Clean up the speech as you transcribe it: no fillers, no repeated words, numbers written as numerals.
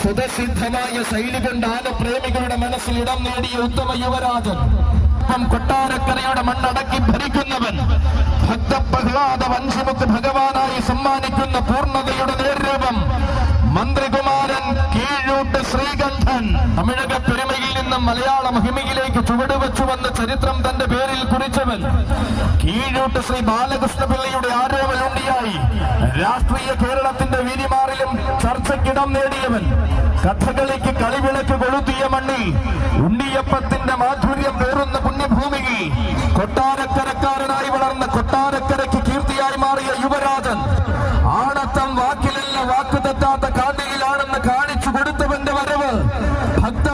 സ്വതസിദ്ധമായ ശൈലി കൊണ്ട് ആനപ്രേമികളുടെ മനസ്സിൽ ഇടം നേടിയ ഉത്തമ യുവരാജൻ, കൊട്ടാരക്കരയുടെ മണ്ണടക്കി ഭരിക്കുന്നവൻ, ഭക്തപ്രഹ്ലാദ വഞ്ചിമുക്ക് ഭഗവാനായി സമ്മാനിക്കുന്ന പൂർണ്ണതയുടെ നേർരൂപം, മന്ത്രികുമാരൻ കീഴൂട്ട് ശ്രീകണ്ഠൻ തമിഴക പെരുമയിൽ നിന്നും മലയാള മഹിമയിലേക്ക് ചുവടുവെച്ചുവെന്ന ചരിത്രം തന്റെ പേരിൽ കുറിച്ചവൻ, കീഴൂട്ട് ശ്രീ ബാലകൃഷ്ണപിള്ളയുടെ ആരോപണമുണ്ടിയായി രാഷ്ട്രീയ കേരളത്തിന്റെ വീരിമാറിലും ചർച്ചയ്ക്കിടം നേടിയവൻ, കഥകളിക്ക് കളിവിളക്ക് കൊളുത്തിയ മണ്ണിൽ ഉണ്ണിയപ്പത്തിന്റെ മാധുര്യം പേറുന്ന പുണ്യഭൂമിയിൽ കൊട്ടാരക്കരക്കാരനായി വളർന്ന കൊട്ടാരക്കരയ്ക്ക് കീർത്തിയായി മാറിയ യുവരാജൻ, ആണത്തം വാക്കിലല്ല വാക്ക് തെറ്റാത്ത കാണ്ടിയിലാണെന്ന് കാണിച്ചു കൊടുത്തവന്റെ വരവ്, ഭക്ത